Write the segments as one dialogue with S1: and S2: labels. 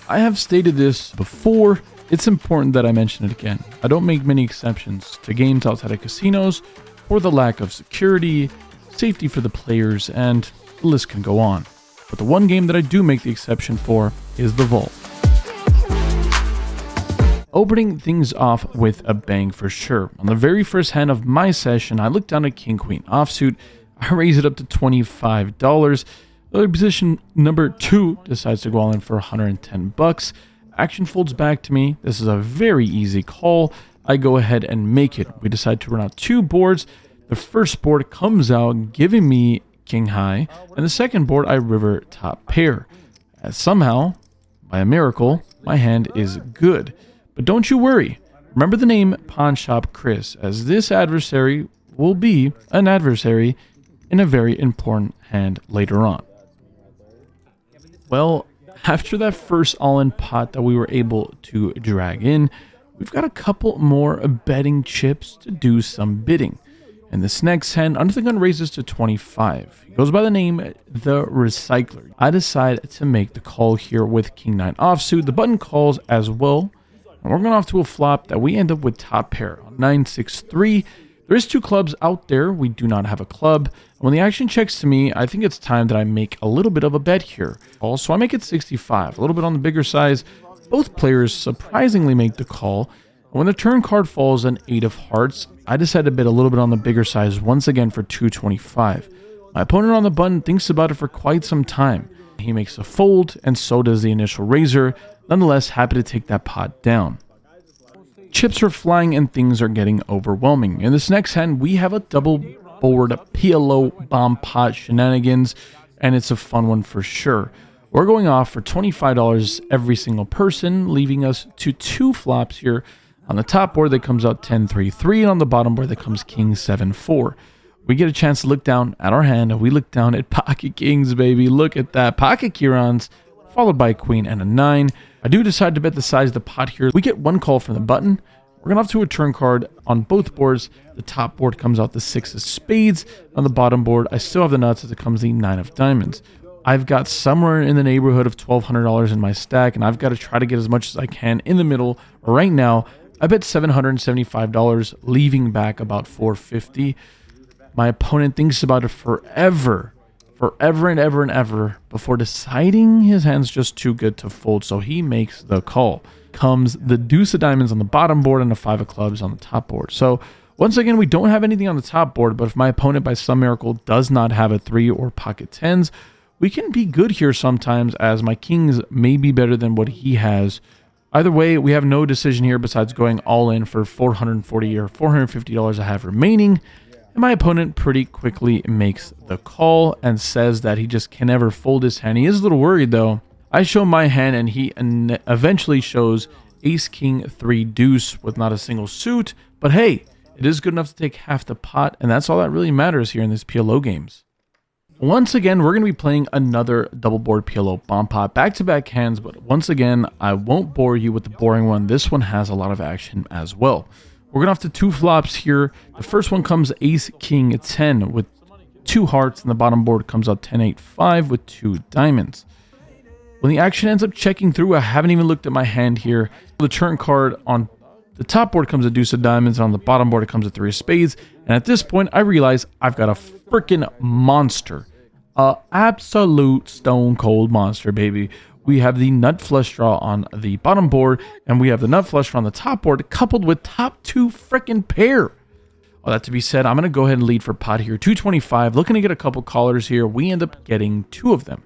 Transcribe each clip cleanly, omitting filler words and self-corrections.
S1: I have stated this before, it's important that I mention it again. I don't make many exceptions to games outside of casinos for the lack of security, safety for the players, and the list can go on. But the one game that I do make the exception for is the vault. Opening things off with a bang for sure. On the very first hand of my session, I look down at King Queen offsuit. I raise it up to $25. Position number 2 decides to go all in for 110 bucks. Action folds back to me. This is a very easy call. I go ahead and make it. We decide to run out 2 boards. The first board comes out giving me king high, and the second board I river top pair. As somehow, by a miracle, my hand is good. But don't you worry. Remember the name Pawn Shop Chris, as this adversary will be an adversary in a very important hand later on. Well, after that first all-in pot that we were able to drag in, we've got a couple more betting chips to do some bidding. And this next hand, under the gun raises to 25. He goes by the name The Recycler. I decide to make the call here with King 9 offsuit. The button calls as well. And we're going off to a flop that we end up with top pair on 9-6-3. There is 2 clubs out there. We do not have a club. And when the action checks to me, I think it's time that I make a little bit of a bet here. Also, I make it 65, a little bit on the bigger size. Both players surprisingly make the call. And when the turn card falls an 8 of hearts, I decide to bet a little bit on the bigger size once again for 225. My opponent on the button thinks about it for quite some time. He makes a fold, and so does the initial raiser. Nonetheless, happy to take that pot down. Chips are flying and things are getting overwhelming. In this next hand, we have a double board PLO bomb pot shenanigans, and it's a fun one for sure. We're going off for $25 every single person, leaving us to 2 flops here. On the top board that comes out 10-3-3, and on the bottom board that comes king 7-4. We get a chance to look down at our hand, and we look down at pocket kings, baby. Look at that. Pocket Kirans, followed by a queen and a 9. I do decide to bet the size of the pot here. We get 1 call from the button. We're going to have to a turn card on both boards. The top board comes out the 6 of spades. On the bottom board, I still have the nuts as it comes the 9 of diamonds. I've got somewhere in the neighborhood of $1,200 in my stack, and I've got to try to get as much as I can in the middle. Right now, I bet $775, leaving back about $450. My opponent thinks about it forever and ever before deciding his hand's just too good to fold, so he makes the call. Comes the deuce of diamonds on the bottom board and a 5 of clubs on the top board. So once again, we don't have anything on the top board, but if my opponent by some miracle does not have a 3 or pocket 10s, we can be good here sometimes, as my kings may be better than what he has. Either way, we have no decision here besides going all in for $440 or $450 I have remaining. And my opponent pretty quickly makes the call and says that he just can never fold his hand. He is a little worried though. I show my hand and he eventually shows ace king 3 deuce with not a single suit. But hey, it is good enough to take half the pot, and that's all that really matters here in this PLO games. Once again, we're going to be playing another double board PLO bomb pot, back-to-back hands, but once again, I won't bore you with the boring one. This one has a lot of action as well. We're going to have to 2 flops here. The first one comes ace king 10 with 2 hearts, and the bottom board comes out 10-8-5 with 2 diamonds. When the action ends up checking through, I haven't even looked at my hand here. The turn card on the top board comes a deuce of diamonds, and on the bottom board it comes a 3 of spades, and at this point, I realize I've got a freaking monster. Absolute stone cold monster, baby. We have the nut flush draw on the bottom board, and we have the nut flush draw on the top board, coupled with top 2 freaking pair. All that to be said, I'm going to go ahead and lead for pot here. 225, looking to get a couple callers here. We end up getting 2 of them.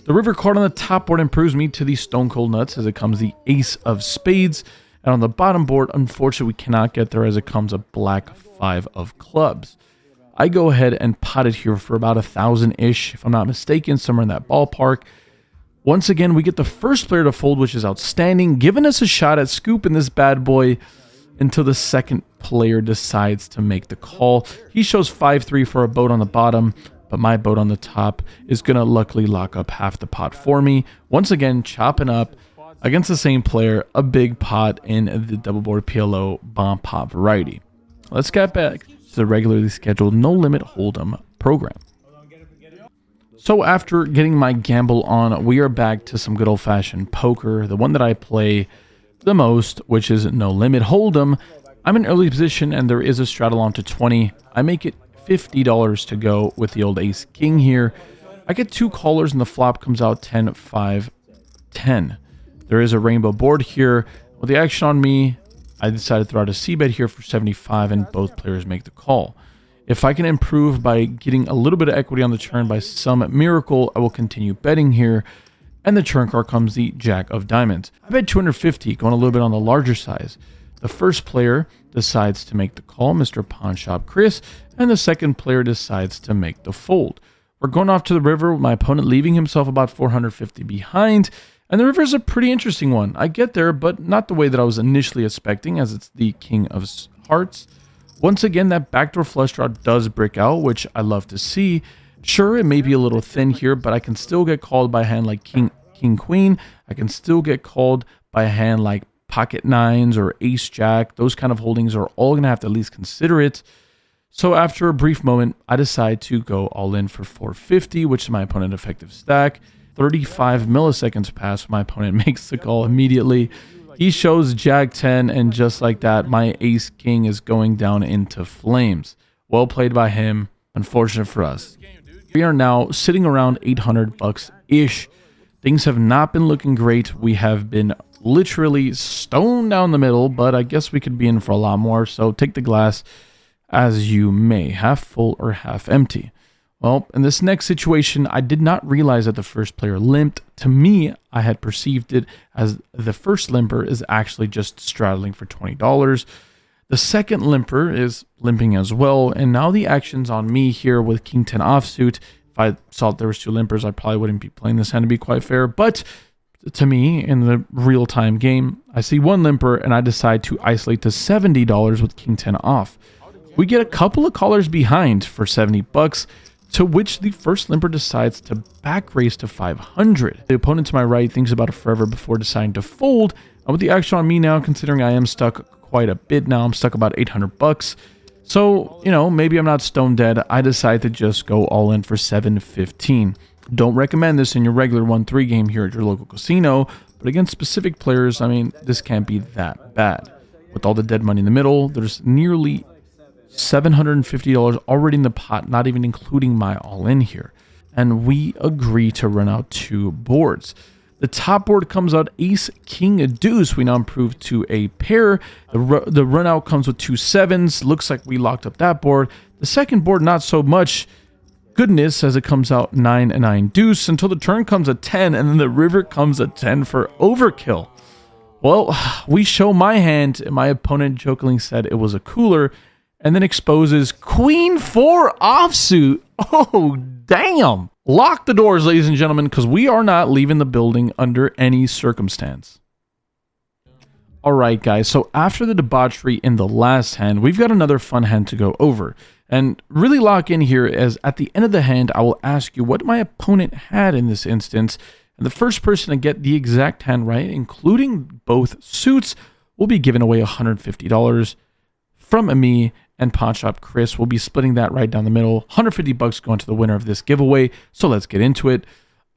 S1: The river card on the top board improves me to the stone cold nuts as it comes the ace of spades. And on the bottom board, unfortunately, we cannot get there as it comes a black 5 of clubs. I go ahead and pot it here for about 1,000-ish, if I'm not mistaken, somewhere in that ballpark. Once again, we get the first player to fold, which is outstanding, giving us a shot at scooping this bad boy until the second player decides to make the call. He shows 5-3 for a boat on the bottom, but my boat on the top is going to luckily lock up half the pot for me. Once again, chopping up against the same player, a big pot in the double board PLO bomb pot variety. Let's get back to the regularly scheduled no limit holdem program. So after getting my gamble on, we are back to some good old-fashioned poker, the one that I play the most, which is no limit holdem. I'm in early position and there is a straddle on to 20. I make it $50 to go with the old ace king here. I get 2 callers and the flop comes out 10, 5, 10. There is a rainbow board here. With the action on me, I decided to throw out a c-bet here for 75 and both players make the call. If I can improve by getting a little bit of equity on the turn by some miracle, I will continue betting here. And the turn card comes the jack of diamonds. I bet 250, going a little bit on the larger size. The first player decides to make the call, Mr. Pawn Shop Chris, and the second player decides to make the fold. We're going off to the river with my opponent leaving himself about 450 behind. And the river is a pretty interesting one. I get there, but not the way that I was initially expecting, as it's the king of hearts. Once again, that backdoor flush draw does brick out, which I love to see. Sure, it may be a little thin here, but I can still get called by a hand like king, queen. I can still get called by a hand like pocket nines or ace jack. Those kind of holdings are all going to have to at least consider it. So after a brief moment, I decide to go all in for 450, which is my opponent effective stack. 35 milliseconds pass, my opponent makes the call immediately. He shows jack 10, and just like that, my ace king is going down into flames. Well played by him. Unfortunate for us. We are now sitting around 800 bucks-ish. Things have not been looking great. We have been literally stoned down the middle, but I guess we could be in for a lot more. So take the glass as you may, half full or half empty. Well, in this next situation, I did not realize that the first player limped. To me, I had perceived it as the first limper is actually just straddling for $20. The second limper is limping as well, and now the action's on me here with king 10 offsuit. If I saw there was 2 limpers, I probably wouldn't be playing this hand, to be quite fair. But to me, in the real-time game, I see 1 limper, and I decide to isolate to $70 with king 10 off. We get a couple of callers behind for 70 bucks. To which the first limper decides to back raise to 500. The opponent to my right thinks about it forever before deciding to fold. And with the action on me now, considering I am stuck quite a bit now, I'm stuck about 800 bucks. So, you know, maybe I'm not stone dead. I decide to just go all in for 715. Don't recommend this in your regular 1-3 game here at your local casino, but against specific players, I mean, this can't be that bad. With all the dead money in the middle, there's nearly $750 already in the pot, not even including my all-in here. And we agree to run out 2 boards. The top board comes out ace, king, deuce. We now improve to a pair. The run out comes with 2 sevens. Looks like we locked up that board. The second board, not so much goodness, as it comes out 9 and 9 deuce until the turn comes at 10, and then the river comes at 10 for overkill. Well, we show my hand, and my opponent jokingly said it was a cooler, and then exposes queen 4 offsuit. Oh, damn. Lock the doors, ladies and gentlemen, because we are not leaving the building under any circumstance. All right, guys. So after the debauchery in the last hand, we've got another fun hand to go over. And really lock in here, as at the end of the hand, I will ask you what my opponent had in this instance. And the first person to get the exact hand right, including both suits, will be given away $150 from me. And Pawn Shop Chris will be splitting that right down the middle. 150 bucks going to the winner of this giveaway. So let's get into it.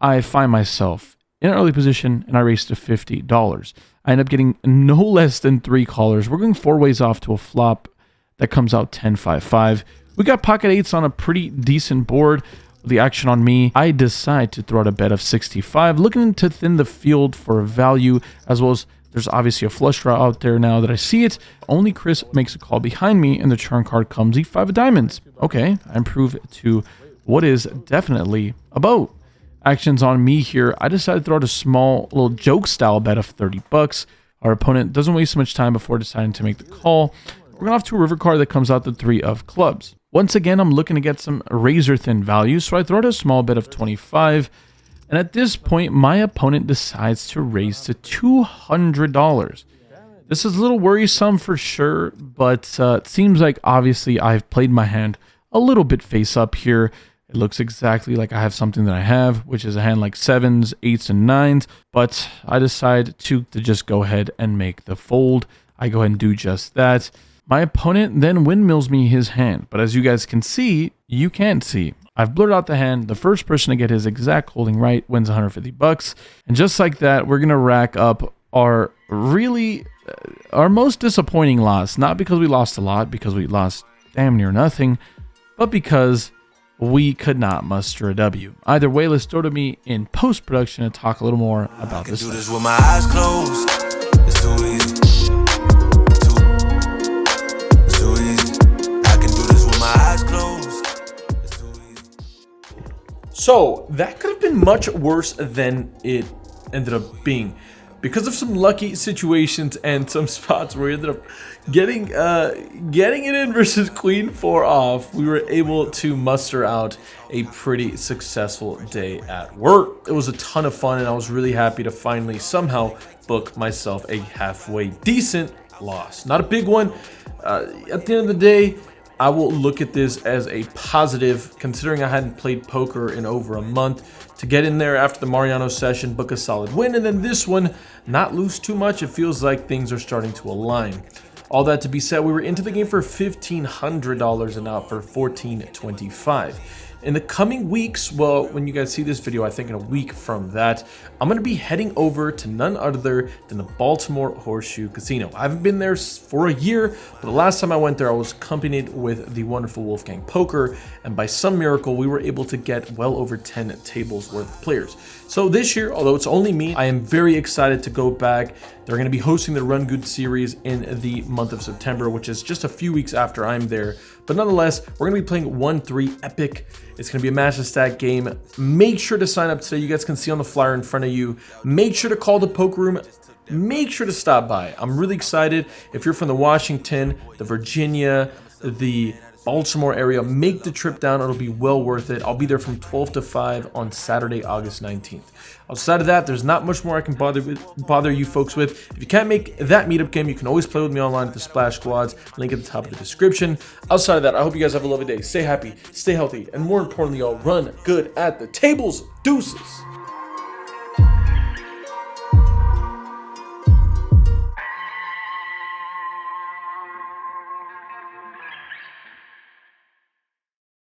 S1: I find myself in an early position and I race to $50. I end up getting no less than 3 callers. We're going 4 ways off to a flop that comes out 10-5-5. We got pocket 8s on a pretty decent board. With the action on me, I decide to throw out a bet of 65, looking to thin the field for value, as well as there's obviously a flush draw out there now that I see it. Only Chris makes a call behind me, and the turn card comes the 5 of diamonds. Okay, I improve to what is definitely a boat. Actions on me here. I decided to throw out a small little joke style bet of 30 bucks. Our opponent doesn't waste much time before deciding to make the call. We're going off to a river card that comes out the 3 of clubs. Once again, I'm looking to get some razor thin value, so I throw out a small bet of 25. And at this point, my opponent decides to raise to $200. This is a little worrisome for sure, but it seems like obviously I've played my hand a little bit face up here. It looks exactly like I have something that I have, which is a hand like 7s, 8s, and 9s. But I decide to just go ahead and make the fold. I go ahead and do just that. My opponent then windmills me his hand. But as you guys can see, you can't see. I've blurred out the hand. The first person to get his exact holding right wins 150 bucks. And just like that, we're going to rack up our most disappointing loss. Not because we lost a lot, because we lost damn near nothing, but because we could not muster a W. Either way, let's throw to me in post-production and talk a little more about this.
S2: Do this with my eyes closed. It's too easy. It's too easy. I can do this with my eyes closed. It's too easy.
S1: So that could have been much worse than it ended up being. Because of some lucky situations and some spots where we ended up getting it in versus queen 4 off, we were able to muster out a pretty successful day at work. It was a ton of fun, and I was really happy to finally somehow book myself a halfway decent loss. Not a big one. At the end of the day, I will look at this as a positive, considering I hadn't played poker in over a month. To get in there after the Mariano session, book a solid win, and then this one, not lose too much. It feels like things are starting to align. All that to be said, we were into the game for $1,500 and out for $1,425. In the coming weeks, well, when you guys see this video, I think in a week from that, I'm going to be heading over to none other than the Baltimore Horseshoe Casino. I haven't been there for a year, but the last time I went there, I was accompanied with the wonderful Wolfgang Poker, and by some miracle, we were able to get well over 10 tables worth of players. So this year, although it's only me, I am very excited to go back. They're going to be hosting the Run Good series in the month of September, which is just a few weeks after I'm there. But nonetheless, we're going to be playing 1-3 Epic. It's going to be a master stack game. Make sure to sign up today. You guys can see on the flyer in front of you. Make sure to call the poker room. Make sure to stop by. I'm really excited. If you're from the Washington, the Virginia, the Baltimore area, make the trip down. It'll be well worth it. I'll be there from 12 to 5 on Saturday, August 19th. Outside of that, there's not much more I can bother you folks with. If you can't make that meetup game, you can always play with me online at the Splash Squads. Link at the top of the description. Outside of that, I hope you guys have a lovely day. Stay happy, stay healthy, and more importantly, y'all run good at the tables. Deuces.